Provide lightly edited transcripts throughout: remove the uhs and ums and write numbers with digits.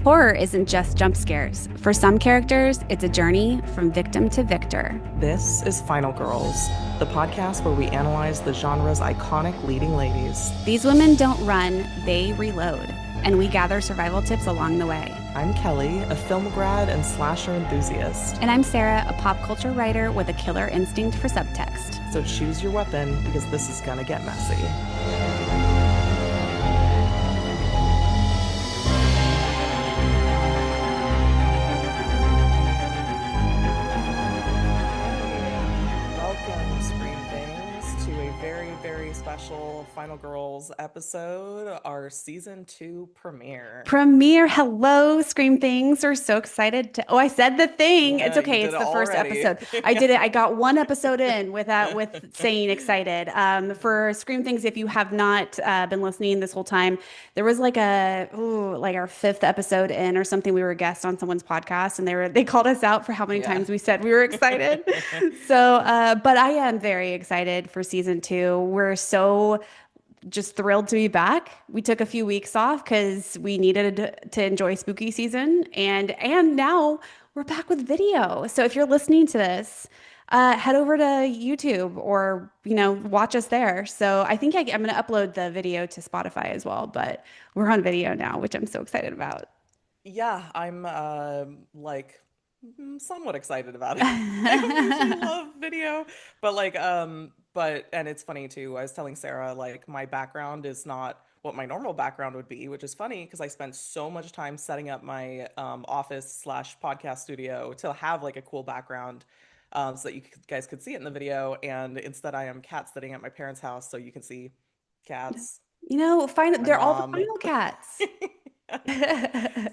Horror isn't just jump scares. For some characters, it's a journey from victim to victor. This is Final Girls, the podcast where we analyze the genre's iconic leading ladies. These women don't run, they reload, and we gather survival tips along the way. I'm Kelly, a film grad and slasher enthusiast. And I'm Sarah, a pop culture writer with a killer instinct for subtext. So choose your weapon because this is gonna get messy. Welcome, Scream Things, to a very, very special Final Girls episode, our season 2 premiere. Hello, Scream Things. We're so excited to. Oh, I said the thing. Yeah, It's you okay. did It's it the first already. episode. I did it. I got one episode in with saying excited. For Scream Things, if you have not been listening this whole time, there was like like our fifth episode in or something. We were a guest on someone's podcast, and they called us out for how many Yeah. times we said we were excited. But I am very excited for season two. We're so just thrilled to be back. We took a few weeks off because we needed to enjoy spooky season, and now we're back with video. So if you're listening to this, head over to YouTube or watch us there. So I think I'm going to upload the video to Spotify as well, but we're on video now, which I'm so excited about. Yeah, I'm somewhat excited about it. I don't usually love video, but and it's funny too. I was telling Sarah like my background is not what my normal background would be, which is funny because I spent so much time setting up my office slash podcast studio to have like a cool background so that guys could see it in the video. And instead, I am cat sitting at my parents' house, so you can see cats, my They're all the mom. final cats.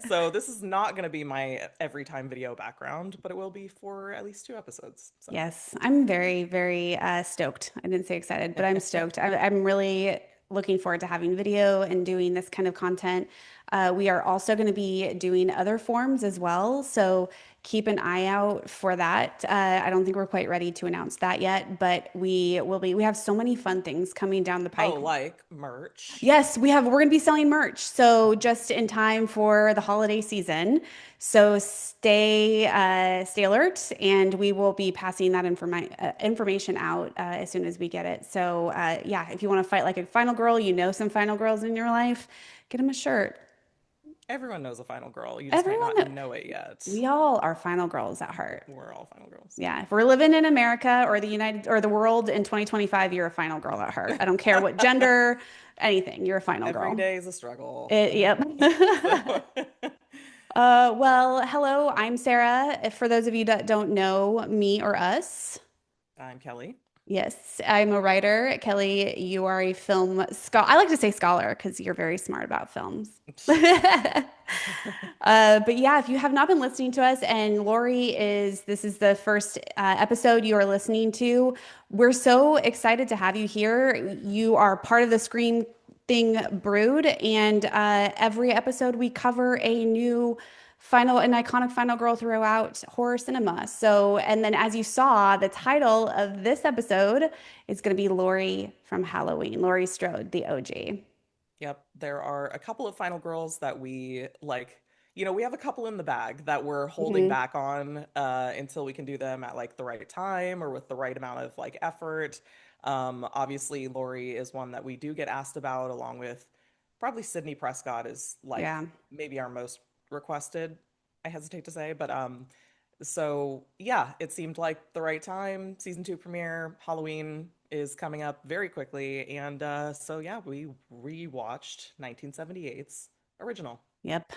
So this is not going to be my every time video background, but it will be for at least 2 episodes. So Yes, I'm very, very stoked. I didn't say excited, but I'm stoked. I'm really looking forward to having video and doing this kind of content. We are also going to be doing other forms as well. So keep an eye out for that. I don't think we're quite ready to announce that yet, but we will be. We have so many fun things coming down the oh, pike. like merch. Yes, we're going to be selling merch. So just in time for the holiday season. So stay alert, and we will be passing that information out as soon as we get it. So yeah, if you want to fight like a final girl, some final girls in your life, get them a shirt. Everyone knows a final girl. You just might Everyone, not know it yet. we all are final girls at heart. We're all final girls. Yeah, if we're living in America or the world in 2025, you're a final girl at heart. I don't care what gender, anything, you're a final Every girl. day is a struggle. Yep. So Well, hello, I'm Sarah. If for those of you that don't know me or us, I'm Kelly. yes, I'm a writer. Kelly, you are a film scholar. I like to say scholar because you're very smart about films. But yeah, if you have not been listening to us, and this is the first episode you are listening to, we're so excited to have you here. You are part of the Scream Thing brood, and every episode we cover a new an iconic final girl throughout horror cinema. So, and then as you saw, the title of this episode is going to be Laurie from Halloween, Laurie Strode, the OG. Yep, there are a couple of final girls that we like. We have a couple in the bag that we're holding Mhm. back on until we can do them at like the right time or with the right amount of like effort. Obviously, Lori is one that we do get asked about, along with probably Sydney Prescott is like Yeah. maybe our most requested, I hesitate to say, but so yeah, it seemed like the right time. Season 2 premiere, Halloween is coming up very quickly, and so yeah, we rewatched 1978's original. Yep.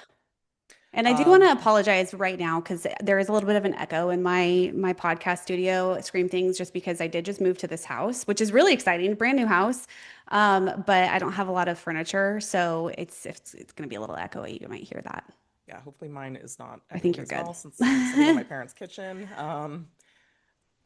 And I do want to Um, apologize right now because there is a little bit of an echo in my podcast studio, Scream Things, just because I did just move to this house, which is really exciting, brand new house. But I don't have a lot of furniture, so it's going to be a little echoey. You might hear that. yeah, hopefully mine is not I think echoing you're as good. well since I'm sitting in my parents' kitchen.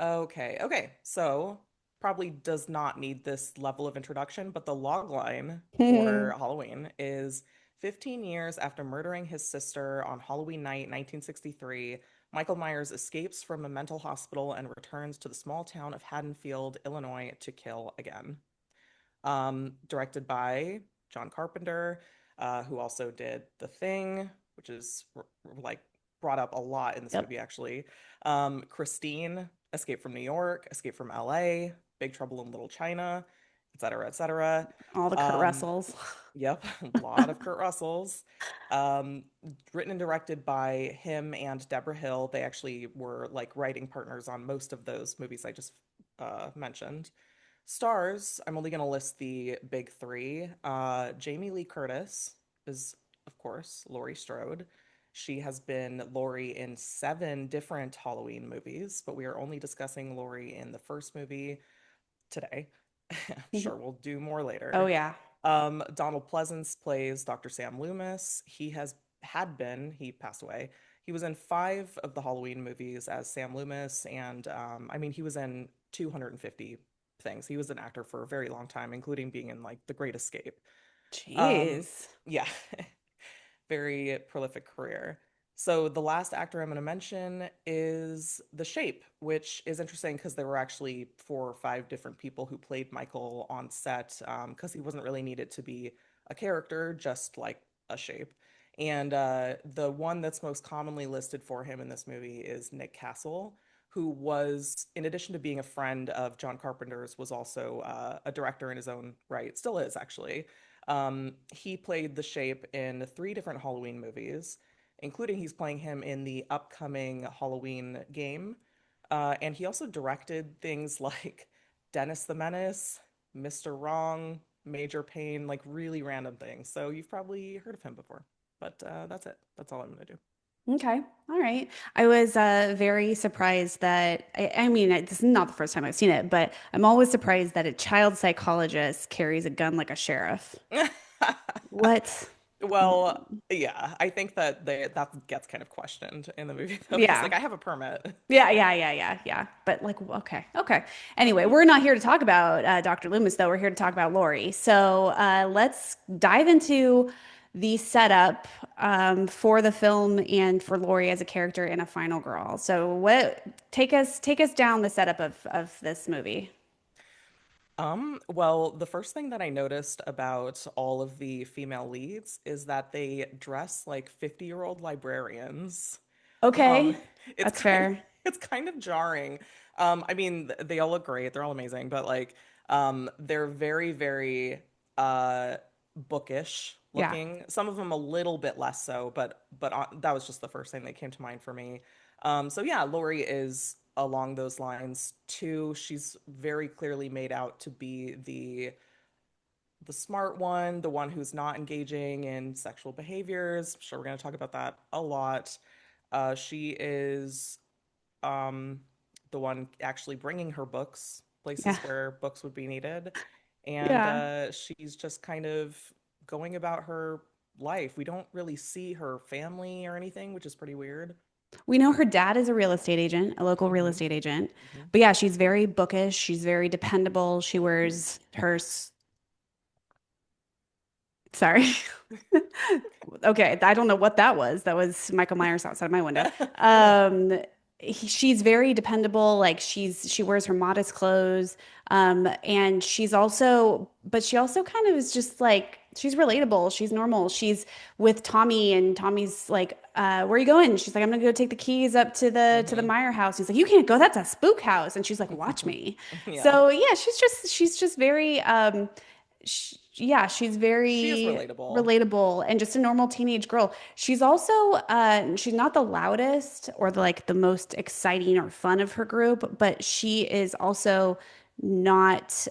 Okay. So probably does not need this level of introduction, but the log line for Halloween is 15 years after murdering his sister on Halloween night, 1963, Michael Myers escapes from a mental hospital and returns to the small town of Haddonfield, Illinois, to kill again. Directed by John Carpenter, who also did The Thing, which is like brought up a lot in this Yep. movie, actually. Christine, Escape from New York, Escape from LA, Big Trouble in Little China, et cetera, et cetera. All the Kurt Um, Russells. Yep, a lot of Kurt Russells. Um, Written and directed by him and Deborah Hill. They actually were like writing partners on most of those movies I just mentioned. Stars, I'm only going to list the big three. Jamie Lee Curtis is, of course, Laurie Strode. She has been Laurie in 7 different Halloween movies, but we are only discussing Laurie in the first movie today. I'm sure we'll do more Oh later. yeah. Donald Pleasance plays Dr. Sam Loomis. He passed away. He was in 5 of the Halloween movies as Sam Loomis, and I mean, he was in 250 things. He was an actor for a very long time, including being in like The Great Escape. Um, Jeez. yeah, very prolific career. So the last actor I'm going to mention is The Shape, which is interesting because there were actually 4 or 5 different people who played Michael on set because he wasn't really needed to be a character, just like a shape. And the one that's most commonly listed for him in this movie is Nick Castle, who was, in addition to being a friend of John Carpenter's, was also a director in his own right, still is actually. He played the Shape in 3 different Halloween movies, including he's playing him in the upcoming Halloween game. And he also directed things like Dennis the Menace, Mr. Wrong, Major Pain, like really random things. So you've probably heard of him before. But that's it. That's all I'm going to do. Okay. All right. I was very surprised that, I mean, this is not the first time I've seen it, but I'm always surprised that a child psychologist carries a gun like a sheriff. What? Well, yeah, I think that that gets kind of questioned in the movie though. He's Yeah. like, I have a permit. Yeah. But like, okay. Okay. Anyway, we're not here to talk about Dr. Loomis, though. We're here to talk about Lori. So let's dive into the setup for the film and for Lori as a character in A Final Girl. So what take us down the setup of this movie. Well, the first thing that I noticed about all of the female leads is that they dress like 50-year-old librarians. Um, Okay, it's that's kind of fair. it's kind of jarring. I mean, they all look great, they're all amazing, but like they're very, very bookish Yeah. looking. Some of them a little bit less so, but that was just the first thing that came to mind for me. So yeah, Lori is along those lines too. She's very clearly made out to be the smart one, the one who's not engaging in sexual behaviors. I'm sure we're going to talk about that a lot. She is um, the one actually bringing her books Yeah. places where books would be needed, and Yeah. she's just kind of going about her life. We don't really see her family or anything, which is pretty weird. We know her dad is a real estate agent, a local real Hmm. estate agent. Hmm. But yeah, she's very bookish. She's very dependable. She wears her, sorry. Okay, I don't know what that was. That was Michael Myers outside my window. Oh no. Um, she's very dependable. Like she wears her modest clothes. And but she also kind of is just like she's relatable. She's normal. She's with Tommy, and Tommy's like, "Where are you going?" She's like, "I'm gonna go take the keys up to the Hmm. Meyer house." He's like, "You can't go. That's a spook house." And she's like, "Watch me." Yeah, So yeah, she's just very yeah, she's she is very relatable. relatable and just a normal teenage girl. She's also she's not the loudest or the most exciting or fun of her group, but she is also not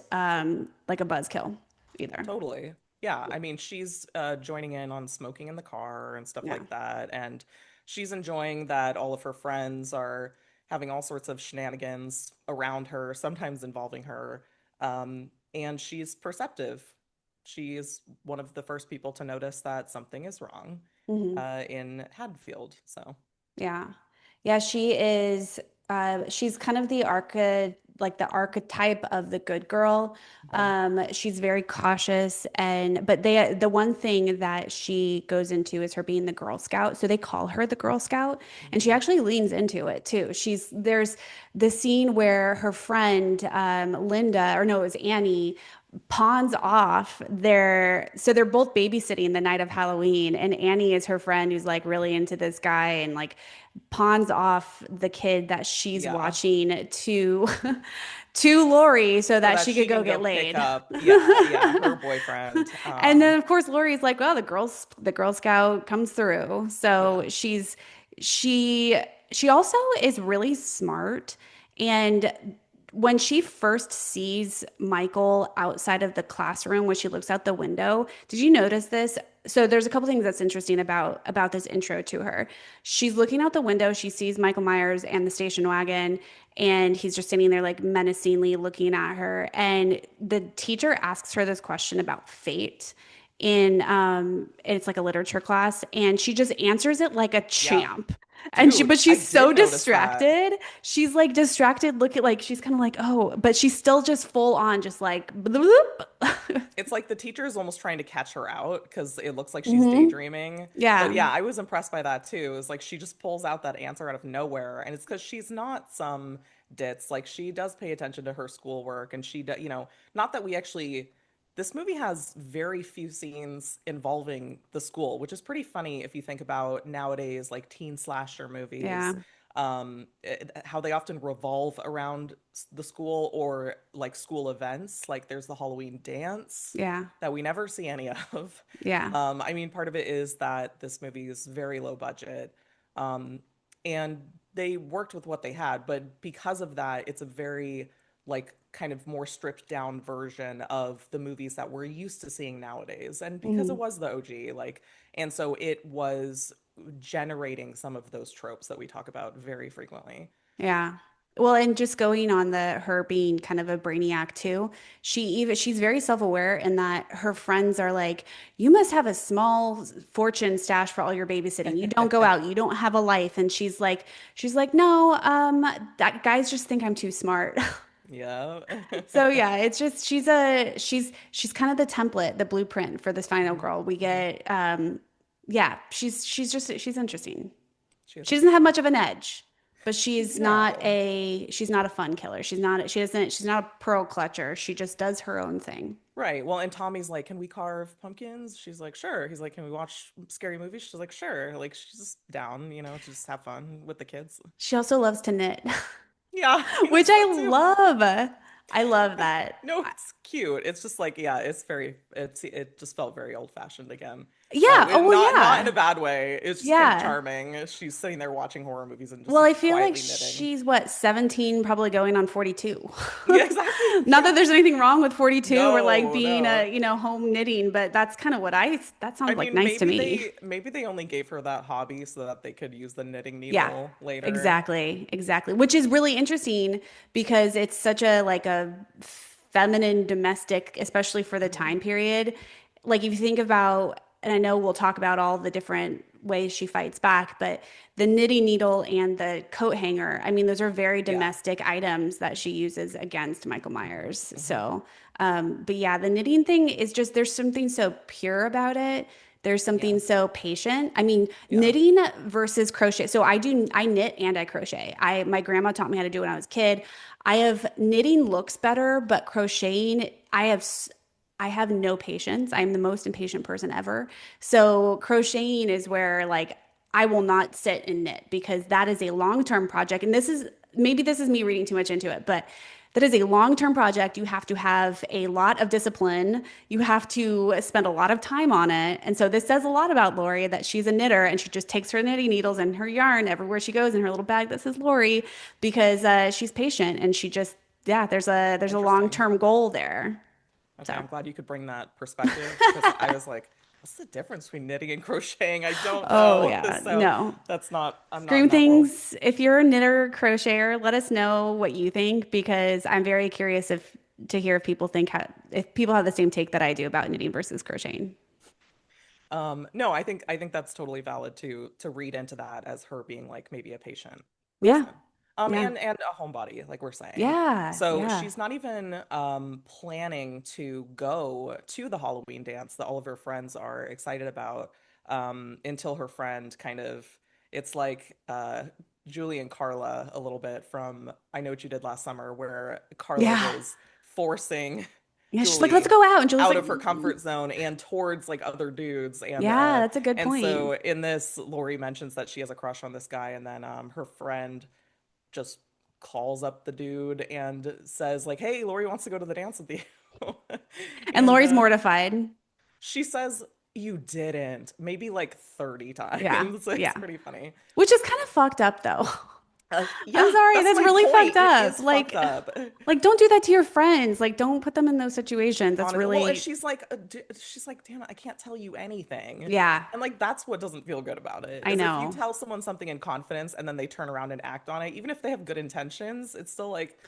like a buzzkill either. Totally. Yeah, I mean, she's joining in on smoking in the car and stuff Yeah. like that, and she's enjoying that all of her friends are having all sorts of shenanigans around her, sometimes involving her. And she's perceptive. She is one of the first people to notice that something is wrong Hmm. in Haddonfield. So, Yeah. Yeah, she is she's kind of the archetype of the good girl. mhm, She's very cautious but the one thing that she goes into is her being the Girl Scout. So they call her the Girl Scout, and she mhm, actually leans into it too. There's the scene where her friend Linda, or no, it was Annie, pawns off they're both babysitting the night of Halloween, and Annie is her friend who's like really into this guy, and like pawns off the kid that she's Yeah. watching to to Laurie so So that that she could she go can get go pick laid. up, yeah, yeah, her boyfriend. And then of course Laurie's like, well, the Girl Scout comes through. So Yeah. she she also is really smart. And when she first sees Michael outside of the classroom, when she looks out the window, did you notice this? So there's a couple things that's interesting about this intro to her. She's looking out the window, she sees Michael Myers and the station wagon, and he's just standing there like menacingly looking at her. And the teacher asks her this question about fate in it's like a literature class, and she just answers it like a Yeah. champ. And Dude, but I she's did so notice that. distracted. She's like distracted, look at like she's kind of like, oh, but she's still just full on just like bloop. It's like the teacher is almost trying to catch her out because it looks like she's Hmm. daydreaming. But Yeah. yeah, I was impressed by that too. It's like she just pulls out that answer out of nowhere, and it's because she's not some ditz. Like she does pay attention to her schoolwork, and not that we actually. This movie has very few scenes involving the school, which is pretty funny if you think about nowadays, like teen slasher movies, Yeah. how they often revolve around the school or like school events. Like there's the Halloween dance Yeah. that we never see any of. Yeah. I mean, part of it is that this movie is very low budget. Um, and they worked with what they had, but because of that, it's a very like kind of more stripped down version of the movies that we're used to seeing nowadays. And because it Mhm. was the OG, like, and so it was generating some of those tropes that we talk about very frequently. Yeah. Well, and just going on the her being kind of a brainiac too, she's very self-aware in that her friends are like, you must have a small fortune stash for all your babysitting. You don't go out, you don't have a life. And she's like, no, that guys just think I'm too smart. Yeah. So yeah, it's just she's kind of the template, the blueprint for this final Mhm, girl. We mhm. get yeah, she's interesting. She is She doesn't have much of interesting. an edge, but No. she's not a fun killer. She's not a pearl clutcher. She just does her own thing. Right. Well, and Tommy's like, "Can we carve pumpkins?" She's like, "Sure." He's like, "Can we watch scary movies?" She's like, "Sure." Like she's just down, to just have fun with the kids. She also loves to knit, Yeah, I which noticed that I too. love. I love that. No, it's cute. It's just like, yeah, it just felt very old fashioned again. Yeah. Oh, well, Not in a yeah. bad way. It's just kind of Yeah. charming. She's sitting there watching horror movies and just Well, I like feel like quietly knitting. she's what, 17, probably going on 42. Yeah, exactly. Not Yeah. that there's anything wrong with 42 or like No, being no. home knitting, but that's kind of that I sounds like mean, nice to me. maybe they only gave her that hobby so that they could use the knitting Yeah, needle later. exactly. Exactly. Which is really interesting because it's such a like a feminine domestic, especially for the Hmm. time period. Like if you think about, and I know we'll talk about all the different ways she fights back, but the knitting needle and the coat hanger, I mean, those are very Yeah. domestic items that she uses against Michael Hmm. Myers. Hmm. So, but yeah, the knitting thing is just, there's something so pure about it. There's Yeah. something so patient. I mean, Yeah. knitting versus crochet. So I knit and I crochet. My grandma taught me how to do it when I was a kid. I have knitting looks better, but crocheting, I have no patience. I'm the most impatient person ever. So crocheting is where like I will not sit and knit because that is a long-term project. And this is me reading too much into it, but that is a long-term project. You have to have a lot of discipline. You have to spend a lot of time on it. And so this says a lot about Lori that she's a knitter and she just takes her knitting needles and her yarn everywhere she goes in her little bag that says Lori because she's patient and she just yeah, there's a Interesting. long-term goal there. Okay, So, I'm glad you could bring that perspective because I was like, what's the difference between knitting and crocheting? I don't oh know. yeah, So no. I'm not Scream in that world. things. If you're a knitter crocheter, let us know what you think because I'm very curious if to hear if people have the same take that I do about knitting versus crocheting. No, I think that's totally valid to read into that as her being like maybe a patient Yeah, person. yeah, And a homebody, like we're saying. yeah, So yeah, she's not even planning to go to the Halloween dance that all of her friends are excited about until her friend kind of it's like Julie and Carla a little bit from I Know What You Did Last Summer, where Carla yeah. was forcing Yeah, she's like, let's Julie go out. And Julie's out like, of her comfort zone and towards like other dudes. yeah, that's a good And point. so in this, Laurie mentions that she has a crush on this guy, and then her friend just calls up the dude and says like, "Hey, Laurie wants to go to the dance with you." And And Lori's mortified. she says, "You didn't," maybe like 30 Yeah. times. It's Yeah. pretty funny. Which is kind of fucked up though. I'm Yeah, sorry, that's that's my really point. fucked It up. is fucked up. Like don't do that to your friends. Like don't put them in those situations. That's Well, and really, she's like, damn it, I can't tell you anything. yeah, And like, that's what doesn't feel good about it, I is if you know. tell someone something in confidence and then they turn around and act on it, even if they have good intentions, it's still like,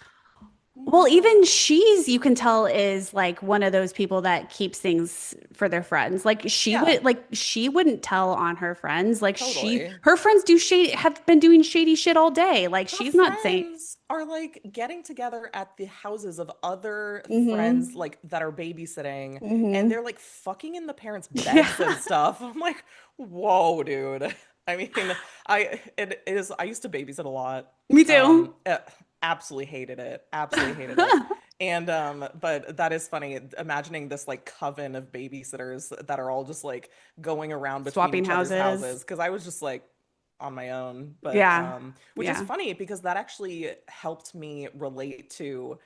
Well, well, even you can tell, is like one of those people that keeps things for their friends. yeah, Like she wouldn't tell on her friends. totally. Her friends have been doing shady shit all day. Like Her she's not saying, friends are like getting together at the houses of other friends mm-hmm, like that are babysitting, and mm-hmm. they're like fucking in the parents' beds Yeah, and stuff. I'm like, whoa, dude. I mean, it is I used to babysit a lot. me too. Absolutely hated it. Absolutely hated it. And but that is funny imagining this like coven of babysitters that are all just like going around between Swapping each other's houses. houses, because I was just like on my own. But Yeah, which is yeah. funny because that actually helped me relate to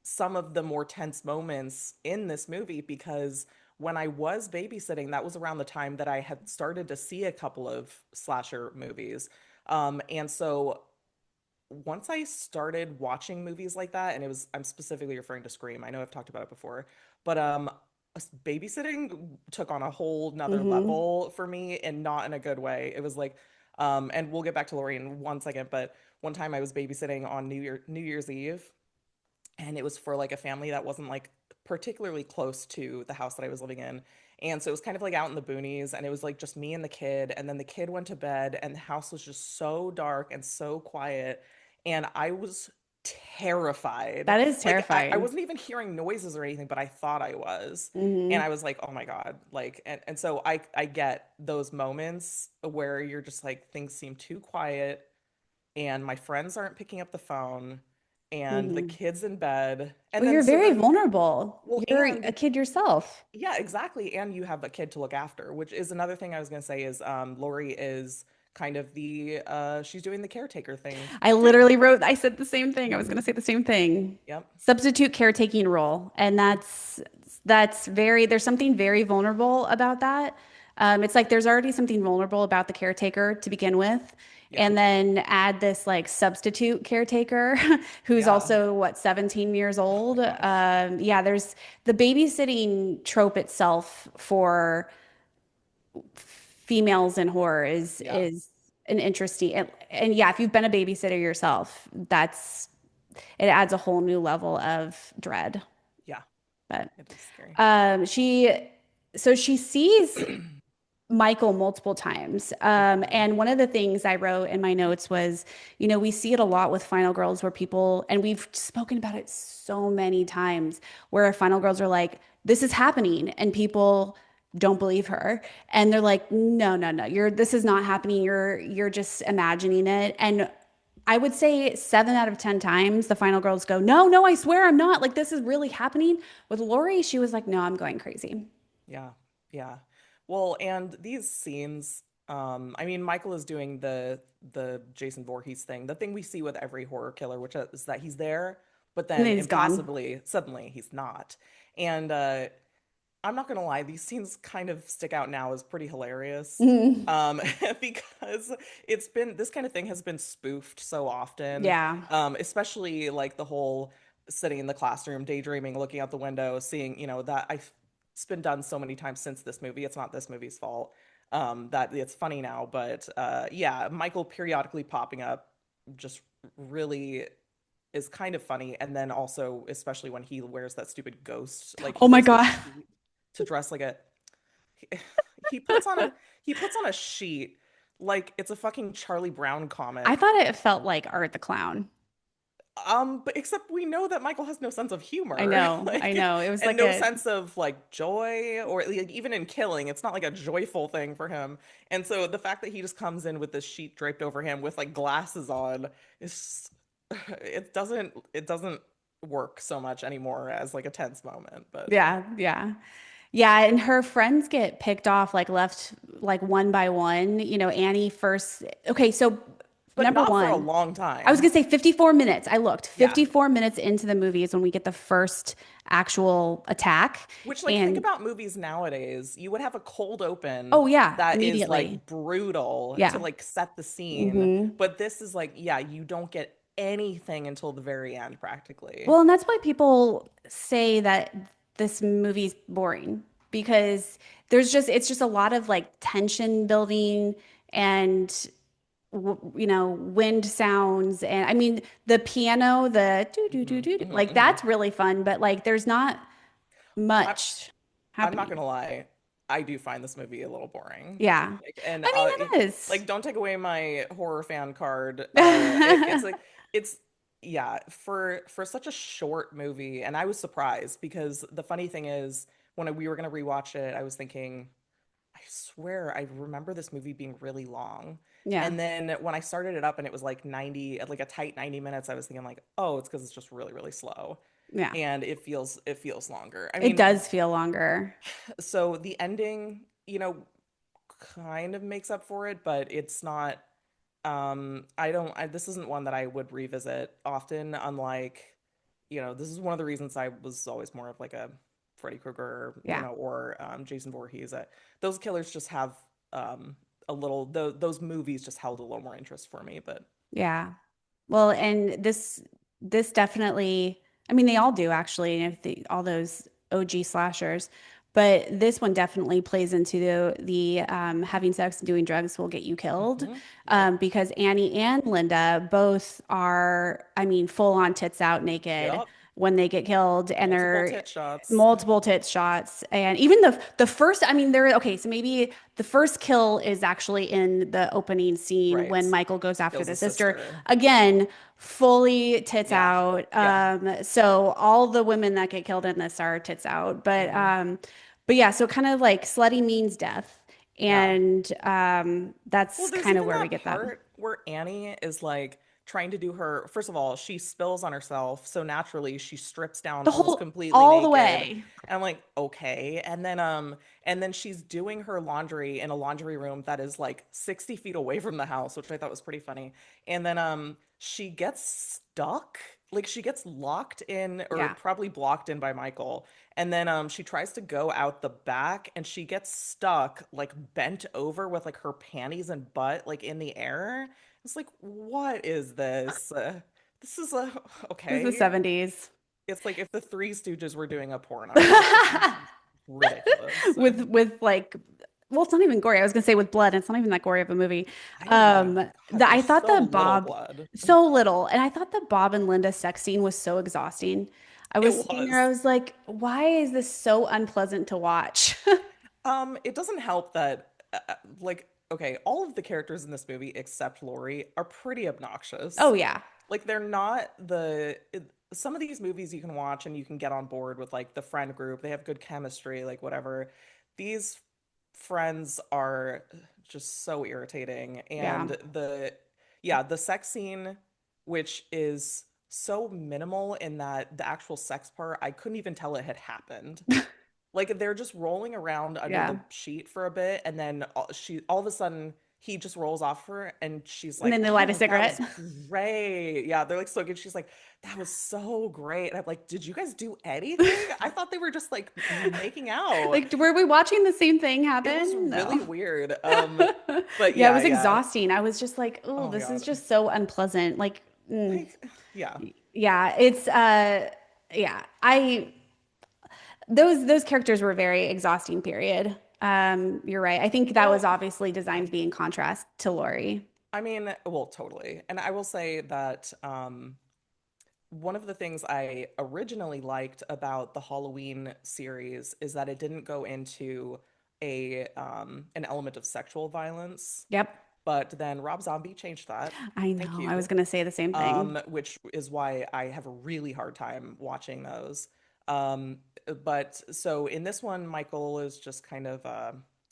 some of the more tense moments in this movie, because when I was babysitting, that was around the time that I had started to see a couple of slasher movies. And so once I started watching movies like that, and I'm specifically referring to Scream. I know I've talked about it before, but babysitting took on a whole nother Mm-hmm. level for me, and not in a good way. It was like, and we'll get back to Laurie in 1 second, but one time I was babysitting on New Year's Eve, and it was for like a family that wasn't like particularly close to the house that I was living in. And so it was kind of like out in the boonies, and it was like just me and the kid. And then the kid went to bed, and the house was just so dark and so quiet. And I was terrified. That is Like, I terrifying. wasn't even hearing noises or anything, but I thought I was. And Mm-hmm. I was like, oh my God. Like, and so I get those moments where you're just like, things seem too quiet, and my friends aren't picking up the phone, and the Mm-hmm. kid's in bed. And Well, then you're so very then vulnerable. well, You're a and kid yourself. yeah, exactly. And you have a kid to look after, which is another thing I was gonna say is Lori is kind of the she's doing the caretaker thing too. I said the same thing. I was going to say the same thing. Yep. Substitute caretaking role. And there's something very vulnerable about that. It's like there's already something vulnerable about the caretaker to begin with. Yeah. And then add this like substitute caretaker who's Yeah. also what, 17 years Oh my old. gosh. Yeah, there's the babysitting trope itself for females in horror Yeah. is an interesting, and yeah, if you've been a babysitter yourself, it adds a whole new level of dread. Yeah. But It is scary. she so she sees Michael multiple times. Hmm. And one of the things I wrote in my notes was, we see it a lot with final girls where people, and we've spoken about it so many times, where final girls are like, this is happening, and people don't believe her. And they're like, no, no, no, this is not happening. You're just imagining it. And I would say 7 out of 10 times the final girls go, no, no, I swear I'm not. Like, this is really happening. With Lori, she was like, no, I'm going crazy. Yeah. Yeah. Well, and these scenes, I mean, Michael is doing the Jason Voorhees thing, the thing we see with every horror killer, which is that he's there, but And then then he's gone. impossibly, suddenly he's not. And I'm not gonna lie, these scenes kind of stick out now as pretty hilarious. Mhm. Um, because this kind of thing has been spoofed so often. Yeah. Especially like the whole sitting in the classroom, daydreaming, looking out the window, seeing, that it's been done so many times since this movie. It's not this movie's fault. That it's funny now, but yeah, Michael periodically popping up just really is kind of funny. And then also, especially when he wears that stupid ghost, like Oh he my wears a God. sheet to dress like a he puts on a sheet like it's a fucking Charlie Brown I comic. thought it felt like Art the Clown. But except we know that Michael has no sense of I humor, know. I know. It was and like no a, sense of like joy, or like, even in killing, it's not like a joyful thing for him. And so the fact that he just comes in with this sheet draped over him with like glasses on is it doesn't work so much anymore as like a tense moment, but Yeah, yeah. Yeah, and her friends get picked off, like left like one by one. Annie first. Okay, so number not for a one, long I was time. gonna say 54 minutes. I looked. Yeah. 54 minutes into the movie is when we get the first actual attack. Which, like, think And about movies nowadays. You would have a cold open oh yeah, that is immediately. like brutal to Yeah. like set the scene. hmm But this is like, yeah, you don't get anything until the very end, practically. Well, and that's why people say that this movie's boring because it's just a lot of like tension building and wind sounds. And I mean, the piano, the do do do do, like Hmm. that's really fun, but like there's not I, much I'm not happening. gonna lie, I do find this movie a little boring. Yeah. Like, and I mean, it is. like, don't take away my horror fan card. It's like it's yeah, for such a short movie, and I was surprised because the funny thing is, when we were gonna rewatch it, I was thinking, I swear I remember this movie being really long. Yeah. And then when I started it up and it was like 90, like a tight 90 minutes, I was thinking like, oh, it's because it's just really, really slow. Yeah. And it feels longer. I It mean, does feel longer. so the ending, kind of makes up for it, but it's not I don't this isn't one that I would revisit often, unlike, this is one of the reasons I was always more of like a Freddy Krueger, Yeah. or Jason Voorhees. Those killers just have a little those movies just held a little more interest for me, but Yeah. Well, and this definitely, I mean, they all do actually, and if all those OG slashers, but this one definitely plays into the having sex and doing drugs will get you killed, Yep. because Annie and Linda both are, I mean, full on tits out naked Yep. when they get killed, and Multiple they're tit shots. multiple tit shots. And even the first, I mean, okay, so maybe the first kill is actually in the opening scene Right. when Michael goes after Kills the his sister. sister. Again, fully tits Yeah. out. Yeah. So all the women that get killed in this are tits out. Hmm. But yeah, so kind of like slutty means death. Yeah. And Well, that's there's kind of even where we that get that. part where Annie is like trying to do her, first of all, she spills on herself, so naturally she strips down The almost whole, completely all the naked. way. And I'm like, okay. And then she's doing her laundry in a laundry room that is like 60 feet away from the house, which I thought was pretty funny. And then she gets stuck. Like, she gets locked in, or Yeah. probably blocked in by Michael. And then she tries to go out the back and she gets stuck, like bent over with like her panties and butt like in the air. It's like, what is this? This is This is the okay. 70s. It's like if the Three Stooges were doing a porno. Like, this is ridiculous. With like, well, it's not even gory. I was gonna say with blood. It's not even that gory of a movie. I know. God, I there's thought so the little Bob blood. so little, and I thought the Bob and Linda sex scene was so exhausting. I It was sitting there. I was. was like, why is this so unpleasant to watch? It doesn't help that, like, okay, all of the characters in this movie except Laurie are pretty Oh obnoxious. yeah, Like, they're not some of these movies you can watch and you can get on board with like the friend group. They have good chemistry, like whatever. These friends are just so irritating. yeah. And the sex scene, which is so minimal in that the actual sex part, I couldn't even tell it had happened. Like, they're just rolling around under Yeah. the sheet for a bit, and then all of a sudden he just rolls off her, and she's And like, then they light a "Oh, that cigarette. was great." Yeah, they're like so good. She's like, "That was so great." And I'm like, "Did you guys do anything? I thought they were just like making out." Like, were we watching the same thing It was happen? really No. weird. But Yeah, it yeah, was yeah. exhausting. I was just like, oh, Oh my this is God. just so unpleasant. Like, Like, yeah. yeah, it's yeah. I those characters were very exhausting, period. You're right. I think that was Well, obviously designed to be in contrast to Lori. I mean, well, totally. And I will say that one of the things I originally liked about the Halloween series is that it didn't go into a an element of sexual violence, Yep. but then Rob Zombie changed that. I Thank know. I was you. gonna say the same thing. Which is why I have a really hard time watching those. Um, but so in this one, Michael is just kind of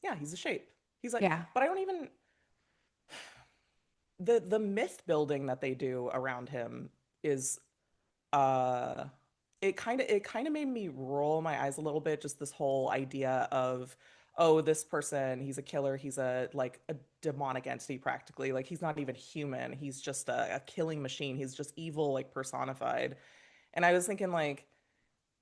yeah, he's a shape. He's like, Yeah. but I don't even the myth building that they do around him is it kind of made me roll my eyes a little bit, just this whole idea of, oh, this person, he's a killer, he's a like a demonic entity practically. Like he's not even human. He's just a killing machine. He's just evil like personified. And I was thinking like,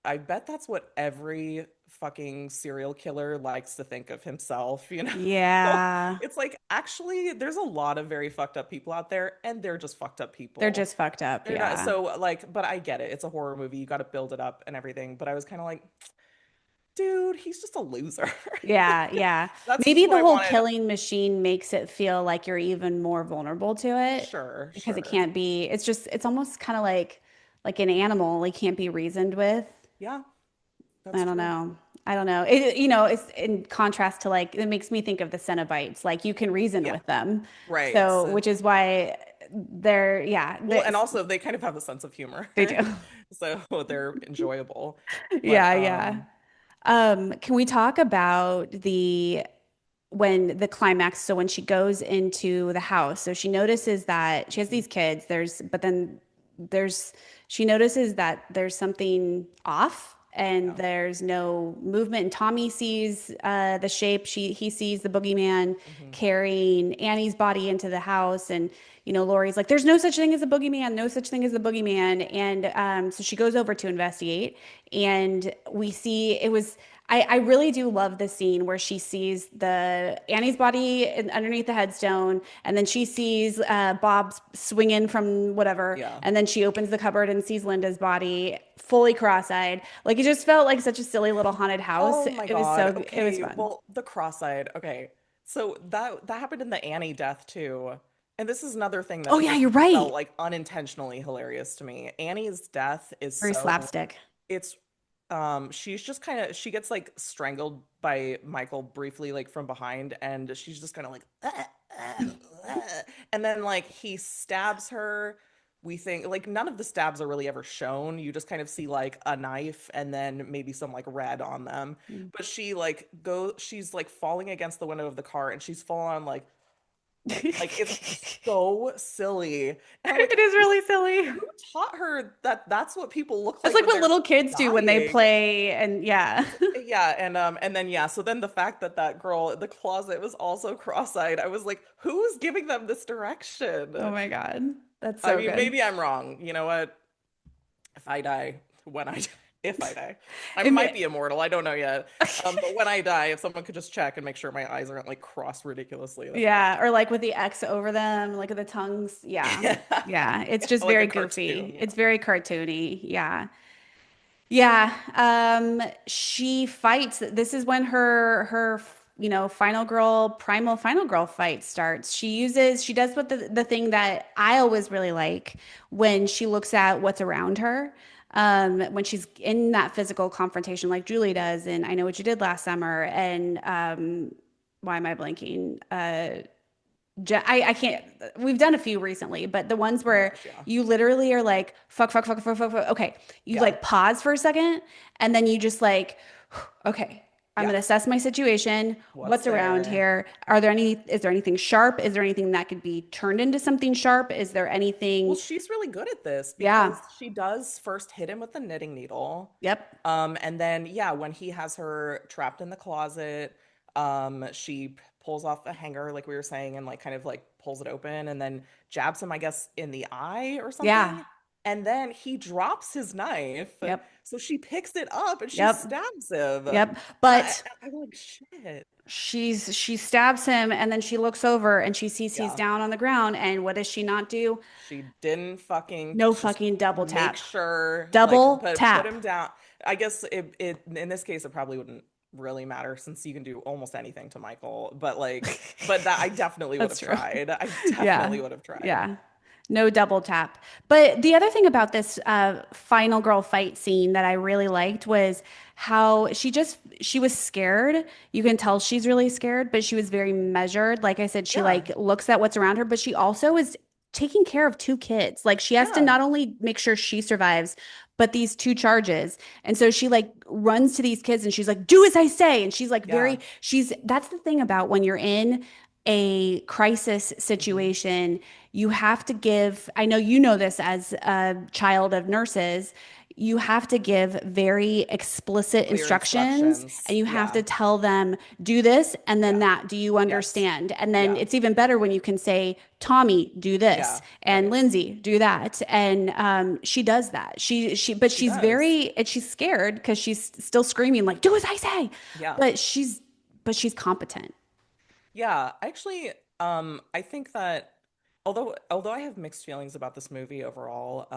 I bet that's what every fucking serial killer likes to think of himself, you know? Yeah. It's like actually there's a lot of very fucked up people out there and they're just fucked up They're people. just fucked up. They're not Yeah. so like, but I get it. It's a horror movie. You got to build it up and everything. But I was kind of like, dude, he's just a loser. Yeah, yeah. That's just Maybe what the I whole wanted. killing machine makes it feel like you're even more vulnerable to it Sure, because it sure. can't be, it's just, it's almost kind of like an animal, like can't be reasoned with. Yeah, that's I don't true. know. I don't know. It's in contrast to like, it makes me think of the Cenobites. Like you can reason Yeah, with them. right. So, which is why Well, and also they kind of have a sense of humor. they do. So they're enjoyable. But Yeah, yeah. Can we talk about when the climax, so when she goes into the house, so she notices that she has these kids, but then there's, she notices that there's something off and yeah. there's no movement. And Tommy sees the shape. He sees the boogeyman Hmm. carrying Annie's body into the house. And, Laurie's like, there's no such thing as a boogeyman, no such thing as a boogeyman. And so she goes over to investigate. And we see it was, I really do love the scene where she sees the Annie's body underneath the headstone, and then she sees Bob swinging from whatever, Yeah. and then she opens the cupboard and sees Linda's body fully cross-eyed. Like it just felt like such a silly little haunted house. Oh my God. It was Okay. fun. Well, the cross-eyed. Okay. So that happened in the Annie death too. And this is another thing that Oh yeah, just you're felt right. like unintentionally hilarious to me. Annie's death is Very so slapstick. it's she's just kind of she gets like strangled by Michael briefly like from behind and she's just kind of like and then like he stabs her. We think like none of the stabs are really ever shown. You just kind of see like a knife and then maybe some like red on them. Mm. But she's like falling against the window of the car and she's falling on like it's so silly. And I'm like, It is really silly. who taught her that that's what people look It's like like when what they're little kids do when they dying? play, and yeah. Yeah, and then yeah, so then the fact that that girl in the closet was also cross-eyed, I was like, who's giving them this direction? Oh my God. That's I so mean, good. maybe I'm wrong. You know what? If I die, when I if I die, I It might may, be immortal. I don't know yet. But when I die, if someone could just check and make sure my eyes aren't like crossed ridiculously, that'd be great. Yeah, or like with the X over them, like the tongues. Yeah. Yeah, Yeah. It's just like a very goofy. cartoon. Yeah. It's very cartoony. Yeah. Yeah. She fights. This is when her primal final girl fight starts. She does what the thing that I always really like when she looks at what's around her. When she's in that physical confrontation like Julie does, and I Know What You Did Last Summer, and why am I blanking? I can't. We've done a few recently, but the ones Oh my where gosh, yeah. you literally are like, fuck, fuck, fuck, fuck, fuck, fuck. Okay. You Yeah. like pause for a second and then you just like, okay, I'm Yeah. going to assess my situation. What's What's around there? here? Is there anything sharp? Is there anything that could be turned into something sharp? Is there Well, anything? she's really good at this Yeah. because she does first hit him with the knitting needle. Yep. And then yeah, when he has her trapped in the closet, she pulls off a hanger, like we were saying, and like kind of like pulls it open and then jabs him, I guess, in the eye or Yeah. something. And then he drops his knife. Yep. So she picks it up and she Yep. stabs him. And Yep. But I'm like, shit. she stabs him and then she looks over and she sees he's Yeah. down on the ground. And what does she not do? She didn't fucking No just fucking double make tap. sure, like, Double but put tap. him down. I guess it in this case it probably wouldn't really matter since you can do almost anything to Michael. But that I definitely would That's have true. tried. I Yeah. definitely would have tried. Yeah. No double tap. But the other thing about this final girl fight scene that I really liked was how she was scared. You can tell she's really scared, but she was very measured. Like I said, she Yeah. like looks at what's around her, but she also is taking care of two kids. Like she has to Yeah. not only make sure she survives, but these two charges. And so she like runs to these kids and she's like, do as I say. And she's like Yeah. that's the thing about when you're in a crisis Hmm. situation, you have to give, I know you know this as a child of nurses, you have to give very explicit Clear instructions and instructions. you have Yeah. to tell them, do this and then Yeah. that. Do you Yes. understand? And then Yeah. it's even better when you can say, Tommy, do this, Yeah. and Right. Lindsay, do that. And she does that. But She she's does. very, and she's scared because she's still screaming, like, do as I say. Yeah. But she's competent. Yeah, actually, I think that although I have mixed feelings about this movie overall,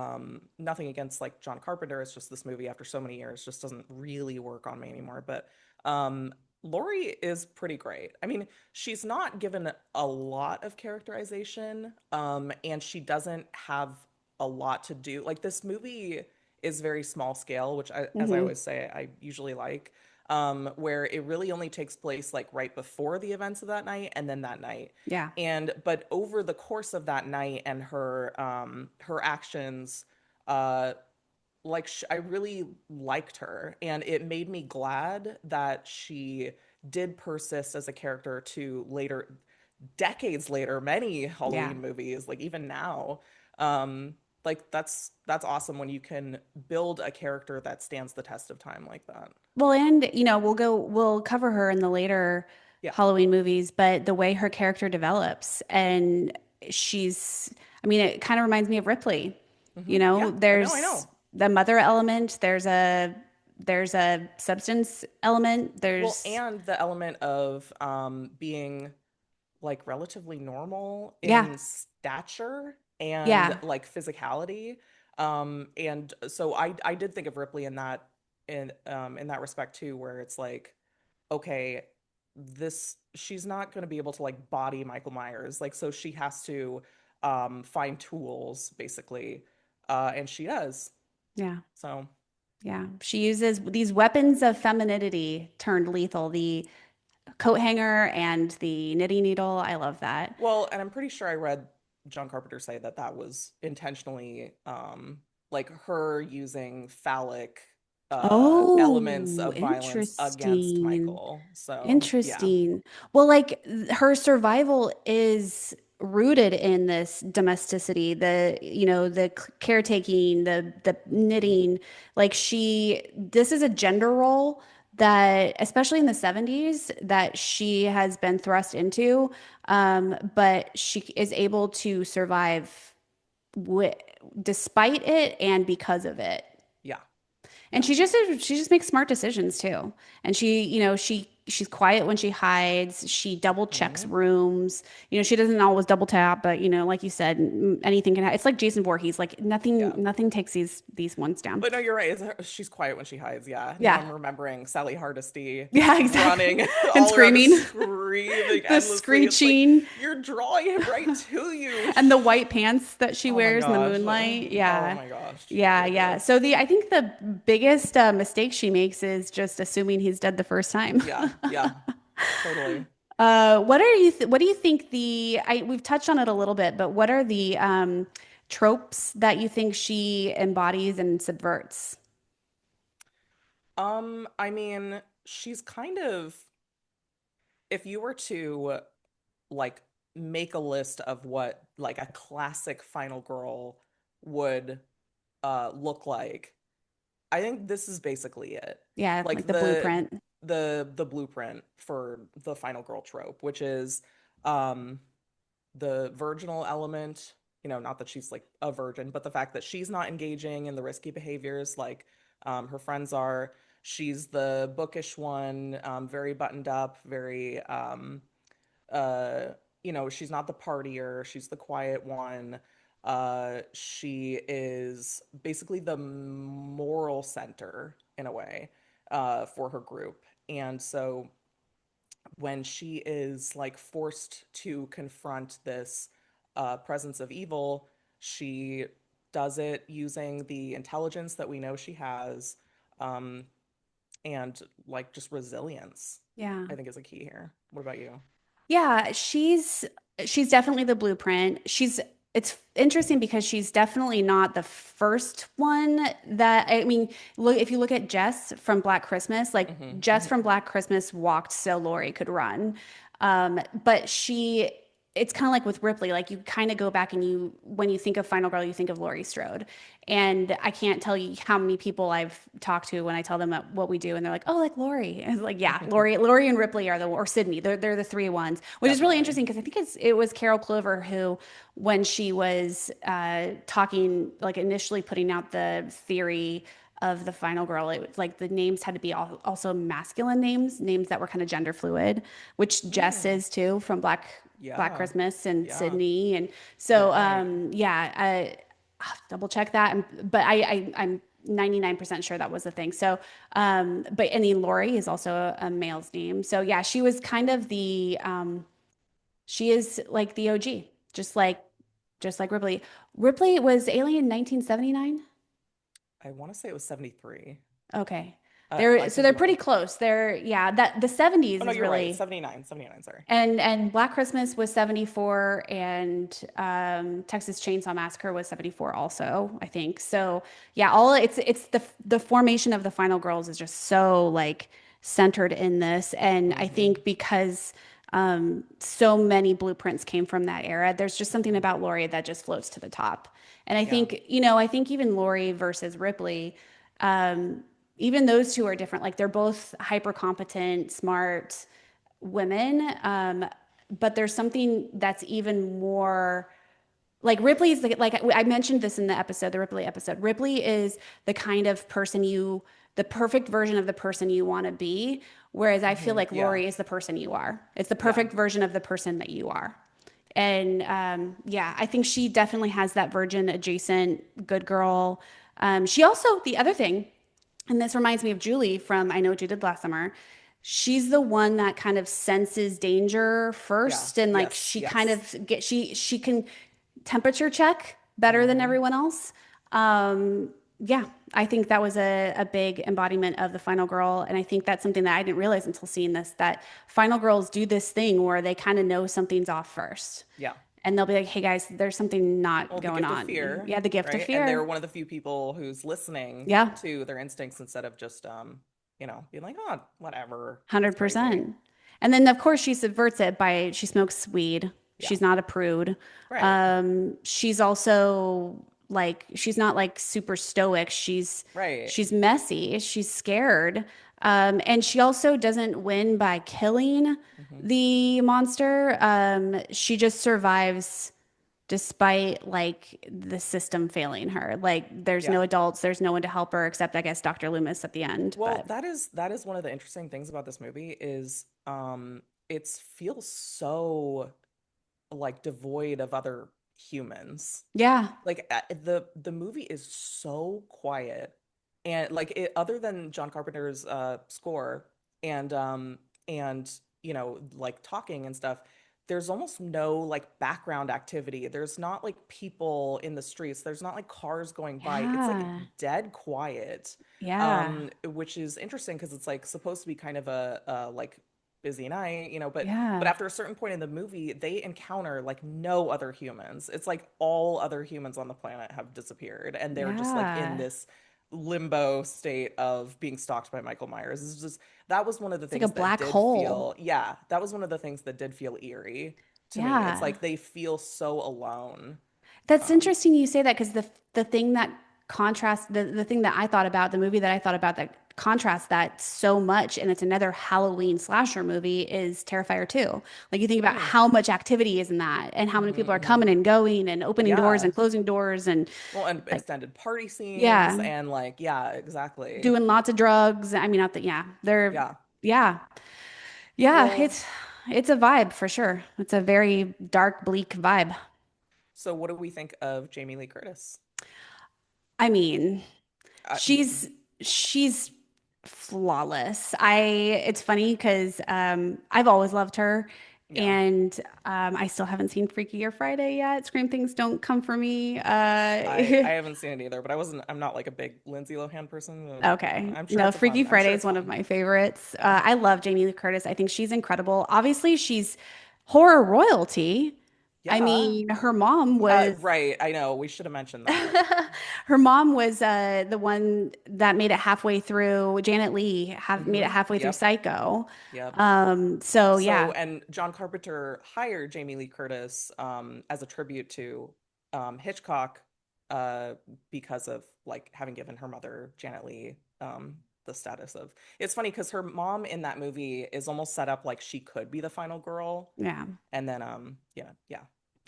nothing against like John Carpenter, it's just this movie after so many years just doesn't really work on me anymore. But um, Laurie is pretty great. I mean, she's not given a lot of characterization, and she doesn't have a lot to do. Like this movie is very small scale, which as I Hmm. always say, I usually like where it really only takes place like right before the events of that night and then that night. Yeah. And but over the course of that night and her actions, uh, I really liked her, and it made me glad that she did persist as a character to later, decades later, many Yeah. Halloween movies, like even now. Um, like that's awesome when you can build a character that stands the test of time like that. Well, and we'll cover her in the later Yeah. Halloween movies, but the way her character develops and she's, I mean, it kind of reminds me of Ripley. Yeah, I know, I There's know. the mother element, there's a substance element, Well, there's and the element of being like relatively normal yeah, in stature and yeah, like physicality. And so I did think of Ripley in that respect too, where it's like, okay, this she's not going to be able to like body Michael Myers, like so she has to find tools basically, and she does. yeah, So yeah. She uses these weapons of femininity turned lethal, the coat hanger and the knitting needle. I love that. well, and I'm pretty sure I read John Carpenter say that that was intentionally like her using phallic elements Oh, of violence against interesting. Michael. So, yeah. Interesting. Well, like her survival is rooted in this domesticity, the caretaking, the knitting. Like this is a gender role that, especially in the 70s, that she has been thrust into. But she is able to survive wi despite it and because of it. Yeah. And Yeah. she just makes smart decisions too. And she's quiet when she hides. She double checks Mhm. rooms. She doesn't always double tap, but like you said, anything can happen. It's like Jason Voorhees. Like Yeah. nothing takes these ones down. But no, you're right. She's quiet when she hides. Yeah. Now Yeah. I'm remembering Sally Hardesty Yeah, exactly. running And all around, just screaming. screaming The endlessly. It's like screeching you're drawing him right to you. and the white pants that she Oh my wears in the gosh. moonlight. Oh Yeah. my gosh. Yeah, yeah. Ridiculous. So I think the biggest mistake she makes is just assuming he's dead the first time. Yeah. Yeah. Totally. What do you think we've touched on it a little bit, but what are the tropes that you think she embodies and subverts? I mean, she's kind of, if you were to like make a list of what like a classic final girl would look like, I think this is basically it. Yeah, Like like the blueprint. the blueprint for the final girl trope, which is um the virginal element, not that she's like a virgin, but the fact that she's not engaging in the risky behaviors like her friends are. She's the bookish one, very buttoned up, very uh she's not the partier, she's the quiet one. She is basically the moral center in a way for her group. And so when she is like forced to confront this presence of evil, she does it using the intelligence that we know she has, um, and like just resilience, Yeah. I think is a key here. What about you? Yeah, she's definitely the blueprint. It's interesting because she's definitely not the first one that I mean, look if you look at Jess from Black Christmas, like Hmm. Jess Hmm. from Black Christmas walked so Laurie could run. But it's kind of like with Ripley, like you kind of go back and you, when you think of Final Girl, you think of Laurie Strode. And I can't tell you how many people I've talked to when I tell them what we do, and they're like, "Oh, like Laurie." And it's like, yeah, Laurie and Ripley are or Sydney. They're the three ones, which is really Definitely. interesting because I think it was Carol Clover who, when she was talking, like initially putting out the theory of the Final Girl, it was like the names had to be also masculine names that were kind of gender fluid, which Jess Mm, is too from Black yeah. Christmas and Yeah. Sydney. And You're so, right. yeah, I'll have to double check that. But I'm 99% sure that was the thing. So, but and then Lori is also a male's name. So yeah, she was kind of she is like the OG, just like Ripley. Ripley was Alien 1979. I want to say it was 73. Okay. I So could be they're pretty wrong. close. Yeah, that the 70s Oh no, is you're right. really. 79, 79, sorry. And Black Christmas was 74, and Texas Chainsaw Massacre was 74 also, I think. So yeah, all it's the formation of the Final Girls is just so like centered in this. And I Mm-hmm. think because so many blueprints came from that era, there's just something Hmm. about Laurie that just floats to the top. And Yeah. I think even Laurie versus Ripley, um, even those two are different. Like they're both hyper competent, smart women. But there's something that's even more like like I mentioned this in the episode, the Ripley episode. Ripley is the kind of person the perfect version of the person you want to be. Whereas I feel Hmm. like Yeah. Lori is the person you are. It's the Yeah. perfect version of the person that you are. And yeah, I think she definitely has that virgin adjacent good girl. She also, the other thing, and this reminds me of Julie from I Know What You Did Last Summer. She's the one that kind of senses danger Yeah. first, and like Yes. she kind Yes. of she can temperature check better than Hmm. everyone else. Yeah, I think that was a big embodiment of the Final Girl, and I think that's something that I didn't realize until seeing this, that Final Girls do this thing where they kind of know something's off first, Yeah. and they'll be like, "Hey guys, there's something not Well, the going gift of on." fear, Yeah, the gift of right? And they're fear. one of the few people who's listening Yeah, to their instincts instead of just being like, oh, whatever. It's crazy. 100%. And then of course she subverts it by she smokes weed. Yeah. She's not a prude. Right. She's also like she's not like super stoic. Right. She's messy. She's scared. And she also doesn't win by killing Hmm. the monster. She just survives despite like the system failing her. Like there's Yeah. no adults, there's no one to help her except I guess Dr. Loomis at the end. Well, But that is one of the interesting things about this movie is it feels so like devoid of other humans. yeah. Like the movie is so quiet and like it other than John Carpenter's score and like talking and stuff, there's almost no like background activity. There's not like people in the streets. There's not like cars going by. It's like Yeah. dead quiet. Yeah. Which is interesting because it's like supposed to be kind of a like busy night, but Yeah. after a certain point in the movie, they encounter like no other humans. It's like all other humans on the planet have disappeared, and they're just like in Yeah. this limbo state of being stalked by Michael Myers. It's just that was one of the It's like a things that black did hole. feel, yeah, that was one of the things that did feel eerie to me. It's Yeah. like they feel so alone. That's Um, interesting you say that because the thing that contrasts the thing that I thought about, the movie that I thought about that contrasts that so much, and it's another Halloween slasher movie, is Terrifier 2. Like you think about mm, how much activity is in that and how many people are hmm. coming and going and opening doors Yeah. and closing doors and Well, and like extended party scenes yeah, and like, yeah, exactly. doing lots of drugs. I mean, not that yeah, they're Yeah. yeah. Yeah, Well, it's a vibe for sure. It's a very dark, bleak vibe. so what do we think of Jamie Lee Curtis? I mean, Uh, she's she's flawless. It's funny because I've always loved her, yeah. and I still haven't seen Freaky or Friday yet. Scream things don't come for me. I haven't seen it either, but I'm not like a big Lindsay Lohan person. Okay. I'm sure No, it's a Freaky fun. I'm Friday sure is it's one of fun. my favorites. Yeah. I love Jamie Lee Curtis. I think she's incredible. Obviously, she's horror royalty. I Yeah. mean, her mom was Right. I know. We should have mentioned that. her mom was the one that made it halfway through. Janet Leigh made it halfway through Yep. Psycho. Yep. So So, yeah, and John Carpenter hired Jamie Lee Curtis as a tribute to Hitchcock uh, because of like having given her mother, Janet Leigh, the status of. It's funny because her mom in that movie is almost set up like she could be the final girl. yeah. And then, yeah, they Yeah,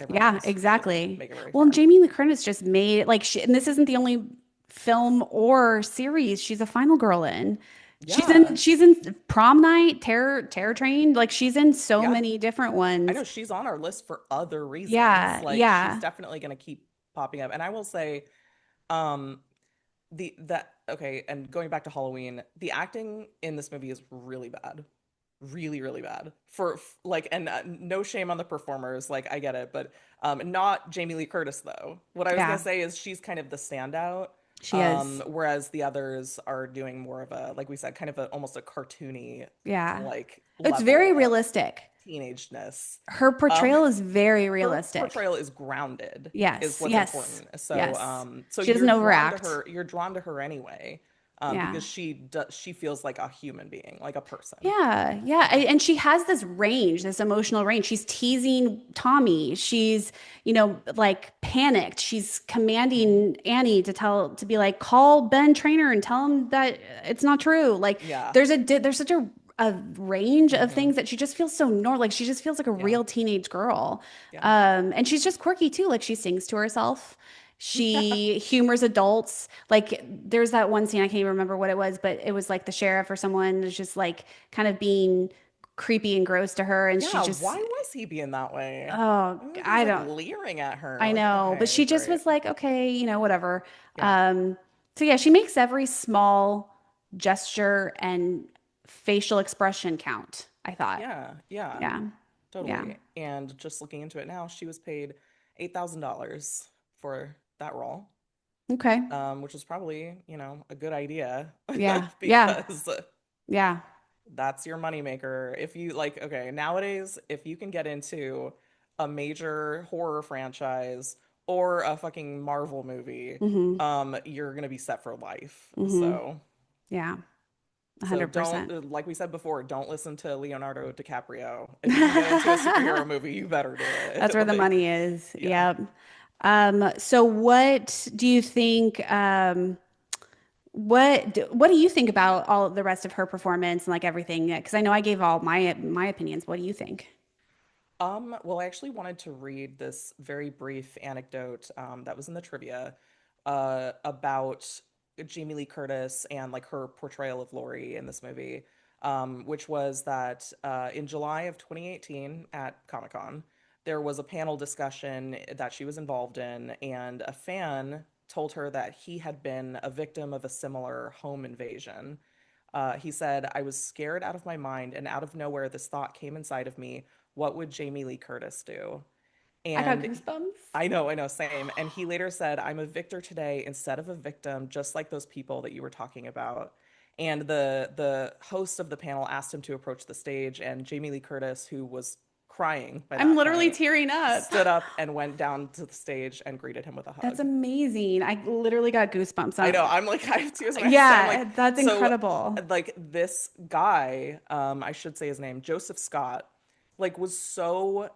realized she didn't exactly. make it very Well, and far. Jamie Lee Curtis just made like and this isn't the only film or series she's a final girl in. Yeah. She's in Prom Night, Terror Train, like she's in so Yeah. many different I ones. know she's on our list for other reasons. Yeah, Like she's yeah, definitely going to keep popping up. And I will say, um, that okay, and going back to Halloween, the acting in this movie is really bad. Really, really bad. Like, and no shame on the performers, like I get it, but not Jamie Lee Curtis though. What I was gonna yeah. say is she's kind of the standout. She is. Whereas the others are doing more of a, like we said, kind of almost a cartoony Yeah. like It's very level of realistic. teenageness. Her Um, portrayal is very her realistic. portrayal is grounded, is Yes, what's yes, important. So, yes. so She you're doesn't drawn to overact. her. You're drawn to her anyway, Yeah. because she feels like a human being, like a person. Yeah, yeah. And she has this range, this emotional range. She's teasing Tommy. She's, like panicked. She's Mhm. commanding Annie to be like, call Ben Trainer and tell him that it's not true. Like Yeah. there's such a range of Hmm. things that she just feels so normal. Like she just feels like a Yeah. real teenage girl. Yeah. And she's just quirky too. Like she sings to herself. Yeah. She humors adults. Like there's that one scene, I can't even remember what it was, but it was like the sheriff or someone is just like kind of being creepy and gross to her. And she Yeah. just, Why was he being that way? oh, I mean, like he was I like don't, leering at her. I Like, know, but okay, she just great. was like, okay, whatever. Yeah. Um, so yeah, she makes every small gesture and facial expression count, I thought. Yeah. Yeah. Yeah. Yeah. Totally. And just looking into it now, she was paid $8,000 for that role. Okay. Which is probably, a good idea Yeah. Yeah. because Yeah. that's your moneymaker. If you like, okay, nowadays, if you can get into a major horror franchise or a fucking Marvel movie, Mm-hmm. you're gonna be set for life. Mm-hmm. Yeah. So 100%. don't, like we said before, don't listen to Leonardo DiCaprio. If you can get into a superhero movie, you better do That's it. where the Like, money is. yeah. Yep. So what do you think, what do you think about all the rest of her performance and like everything? Because I know I gave all my opinions. What do you think? Well, I actually wanted to read this very brief anecdote that was in the trivia about Jamie Lee Curtis and like her portrayal of Laurie in this movie, which was that in July of 2018 at Comic-Con, there was a panel discussion that she was involved in, and a fan told her that he had been a victim of a similar home invasion. He said, I was scared out of my mind, and out of nowhere, this thought came inside of me: what would Jamie Lee Curtis do? I got And goosebumps. I know, same. And he later said, I'm a victor today instead of a victim, just like those people that you were talking about. And the host of the panel asked him to approach the stage, and Jamie Lee Curtis, who was crying by I'm that literally point, tearing up. stood up and went down to the stage and greeted him with a That's hug. amazing. I literally got goosebumps. I know. I'm like, I have tears in my eyes. So I'm like, Yeah, that's so incredible. like this guy, I should say his name, Joseph Scott, like was so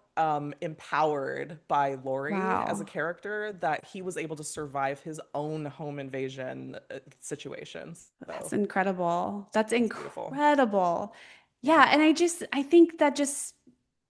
empowered by Laurie as a Wow. character that he was able to survive his own home invasion situations. That's So incredible. That's it's beautiful. incredible. Yeah. Yeah, and I think that just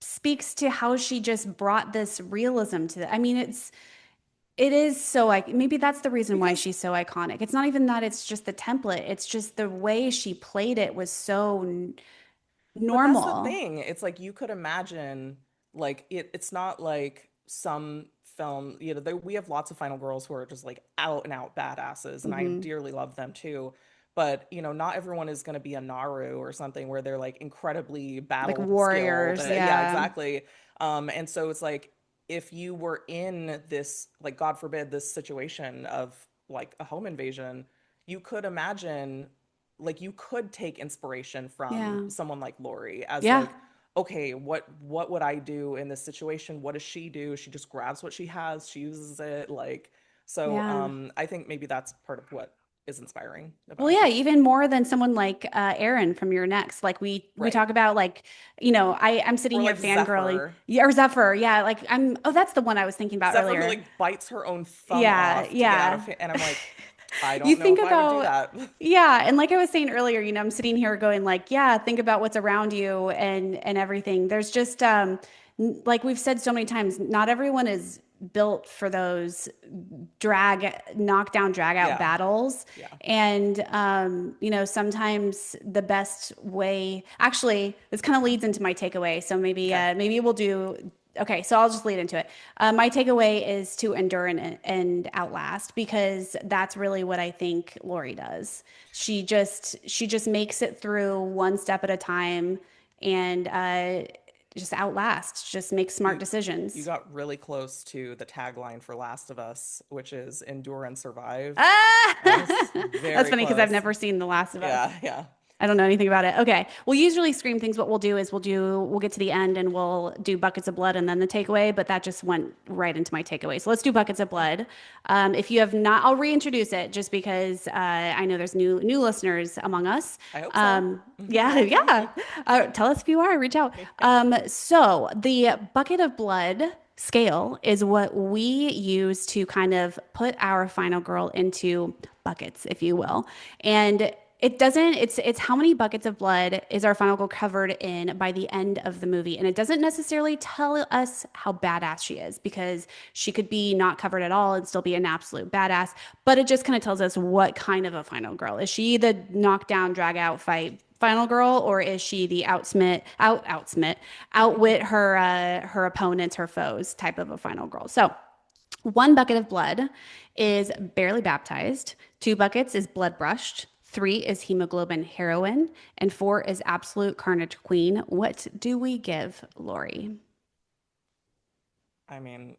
speaks to how she just brought this realism to it. I mean, it is so like maybe that's the reason why Because she's so iconic. It's not even that it's just the template. It's just the way she played it was so But that's the normal. thing. It's like you could imagine, like it's not like some film, we have lots of final girls who are just like out and out badasses, and I Hmm. dearly love them too. But, not everyone is going to be a Naru or something where they're like incredibly Like battle skilled. warriors, Yeah, yeah. exactly. And so it's like if you were in this, like, God forbid, this situation of like a home invasion, you could imagine, like, you could take inspiration from Yeah. someone like Laurie as Yeah. like okay, what would I do in this situation? What does she do? She just grabs what she has, she uses it, like, so Yeah. I think maybe that's part of what is inspiring Well, about yeah, her. even more than someone like Aaron from Your Next. Like we Right. talk about like, I'm sitting Or here like fangirling. Zephyr. Yeah, or Zephyr. Yeah, like that's the one I was thinking about Zephyr who earlier. like bites her own thumb Yeah, off to get out yeah. of and I'm like, I You don't know think if I would do about, that. yeah, and like I was saying earlier, I'm sitting here going like, yeah, think about what's around you and everything. There's just like we've said so many times, not everyone is built for those knockdown, drag out Yeah. battles. Yeah. And sometimes the best way, actually, this kind of leads into my takeaway. So Okay. maybe we'll do. Okay, so I'll just lead into it. My takeaway is to endure and outlast because that's really what I think Lori does. She just makes it through one step at a time and just outlasts, just makes smart You decisions. got really close to the tagline for Last of Us, which is endure and survive. That was Ah! That's very funny because I've close. never seen The Last of Us. Yeah, yeah. I don't know anything about it. Okay. Well, usually Scream things, what we'll do is we'll get to the end and we'll do buckets of blood and then the takeaway, but that just went right into my takeaway. So let's do buckets of Okay. blood. If you have not, I'll reintroduce it just because I know there's new listeners among us. I hope so. Yeah, Welcome. yeah. Tell us if you are, reach out. So the bucket of blood scale is what we use to kind of put our final girl into buckets, if you will. And it's how many buckets of blood is our final girl covered in by the end of the movie. And it doesn't necessarily tell us how badass she is because she could be not covered at all and still be an absolute badass. But it just kind of tells us what kind of a final girl. Is she the knockdown, drag out fight final girl, or is she the outwit her opponents, her foes type of a final girl? So one bucket of blood is barely baptized. Two buckets is blood brushed. Three is hemoglobin heroin. And four is absolute carnage queen. What do we give Lori? I mean,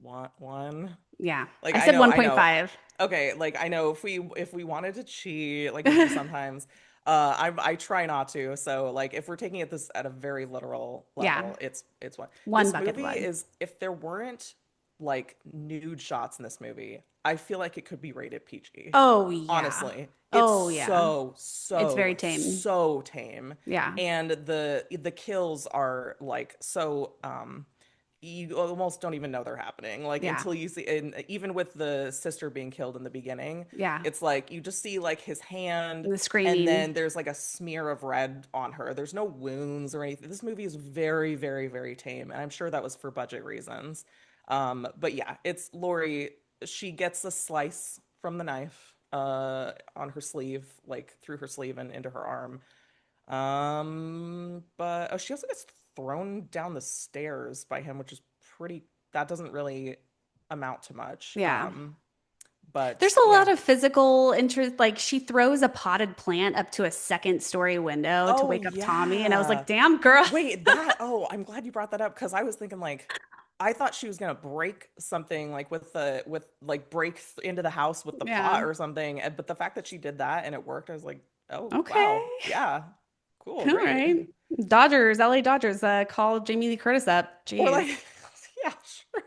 one. Yeah, Like I said I know. 1.5. Okay, like I know if we wanted to cheat, like we do sometimes, I try not to. So like if we're taking it this at a very literal Yeah, level, it's one. one This bucket of movie blood. is if there weren't like nude shots in this movie, I feel like it could be rated PG. Oh, yeah. Honestly, it's Oh, yeah. so It's so very tame. so tame, Yeah, and the kills are like so you almost don't even know they're happening like yeah, until you see, and even with the sister being killed in the beginning, yeah. it's like you just see like his hand, And the and screaming. then there's like a smear of red on her. There's no wounds or anything. This movie is very very very tame, and I'm sure that was for budget reasons. But yeah, it's Lori. She gets a slice from the knife on her sleeve, like through her sleeve and into her arm. But oh, she also gets thrown down the stairs by him, which is pretty, that doesn't really amount to much. Yeah. But There's a yeah. lot of physical interest. Like she throws a potted plant up to a second story window to Oh wake up Tommy. And I was yeah. like, damn, girl. Wait, that, oh, I'm glad you brought that up because I was thinking like I thought she was gonna break something like with like into the house with the Yeah. pot or something. But the fact that she did that and it worked, I was like, oh Okay. wow, yeah, cool, All great. right. Dodgers, LA Dodgers, call Jamie Lee Curtis up. Or Jeez. like yeah, sure.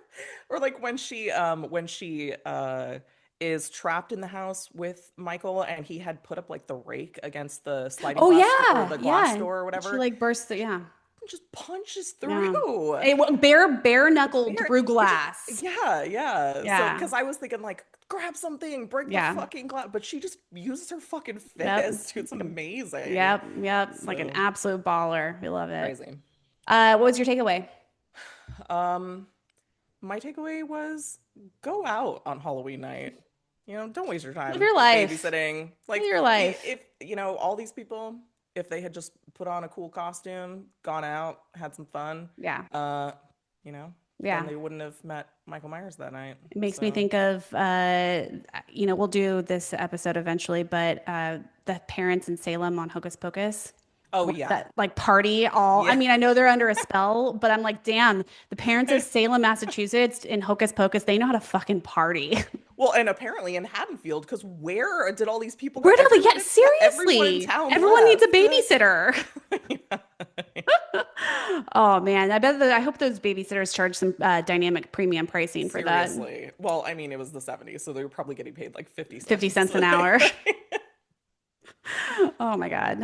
Or like when she is trapped in the house with Michael and he had put up like the rake against the sliding Oh glass door or yeah. the glass Yeah. door or She whatever, like bursts. Yeah. and just punches Yeah. through. Bare knuckled Bear, through he just, glass. yeah, yeah. So Yeah. because I was thinking like grab something, break the Yeah. fucking glass, but she just uses her fucking Yep. fist. It's amazing. Yep. Yep. Like an So absolute baller. We love it. crazy. What was your takeaway? Um, my takeaway was go out on Halloween night. You know, don't waste your Live time your life. babysitting. Live Like, your life. if, you know, all these people, if they had just put on a cool costume, gone out, had some fun, Yeah. uh, you know, then Yeah. they wouldn't have met Michael Myers that night. It makes me So, think of, we'll do this episode eventually, but the parents in Salem on Hocus Pocus. oh yeah. That like party all, I Yeah. mean, I know they're under a spell, but I'm like, damn, the parents of Salem, Massachusetts in Hocus Pocus, they know how to fucking party. Well, and apparently in Haddonfield, because where did all these people go? Where did they get Everyone in seriously? town Everyone needs a left. babysitter. Yeah. Oh man, I hope those babysitters charge some dynamic premium pricing for that. Seriously. Well, I mean, it was the 70s, so they were probably getting paid like 50 50 cents. cents an hour. Oh my God.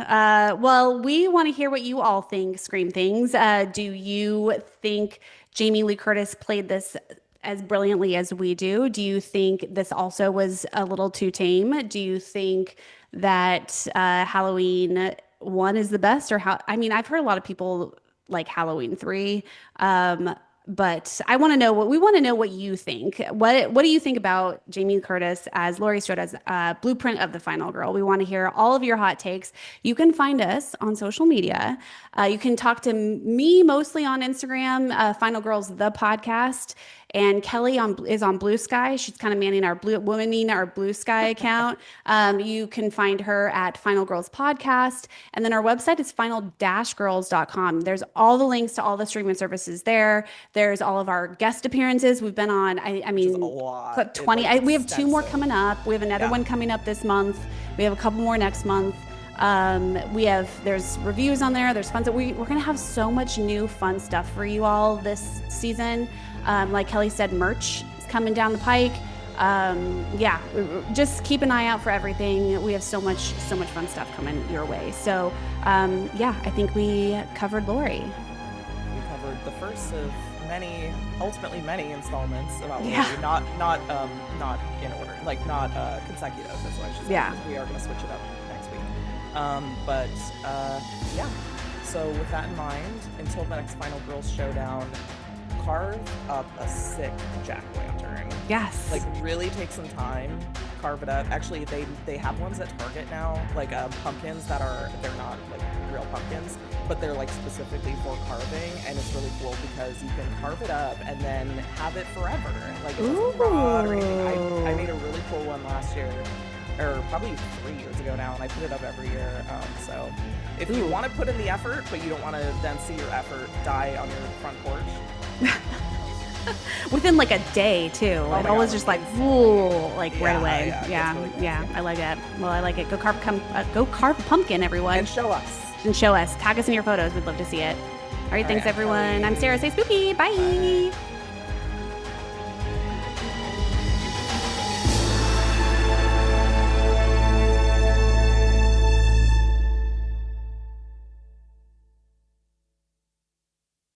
Well, we want to hear what you all think, Scream Things. Do you think Jamie Lee Curtis played this as brilliantly as we do? Do you think this also was a little too tame? Do you think that Halloween 1 is the best? Or how? I mean, I've heard a lot of people like Halloween 3. Um, but I want to know what we want to know what you think. What do you think about Jamie Curtis as Laurie Strode as Blueprint of the Final Girl? We want to hear all of your hot takes. You can find us on social media. You can talk to me mostly on Instagram, Final Girls the podcast, and Kelly is on Blue Sky. She's kind of manning our Blue Sky account. You can find her at Final Girls Podcast. And then our website is final-girls.com. There's all the links to all the streaming services there. There's all of our guest appearances. We've been on, I Which is a mean, lot. 20. Like We have 2 more extensive. coming up. We have another Yeah. one coming up this month. We have a couple more next month. There's reviews on there. There's fun stuff. We're going to have so much new fun stuff for you all this season. Like Kelly said, merch is coming down the pike. Yeah, just keep an eye out for everything. We have so much fun stuff coming your way. So, yeah, I think we covered Laurie. We covered the first of many, ultimately many installments about Laurie. Yeah. Not in order, like not consecutive, is what I should say. Yeah. Because we are going to switch it up next week. Yeah. So with that in mind, until the next Final Girls Showdown, carve up a sick jack-o'-lantern. Yes. Like really take some time, carve it up. Actually, they have ones at Target now, like pumpkins they're not like real pumpkins, but they're like specifically for carving, and it's really cool because you can carve it up and then have it forever. Like it doesn't rot or anything. I made a really cool one last year, or probably 3 years ago now, and I put it up every year. So if you want to put in the effort, but you don't want to then see your effort die on your front porch. Within like a day too. Oh It my always God, just like it's- woo, like right Yeah, away. yeah, Yeah, it's really good. yeah, I like it. Well, I like it. Go carve a pumpkin, everyone, And show us. and show us. Tag us in your photos. We'd love to see it. All right, thanks I'm everyone. I'm Kelly. Sarah. Stay spooky. Bye. Bye.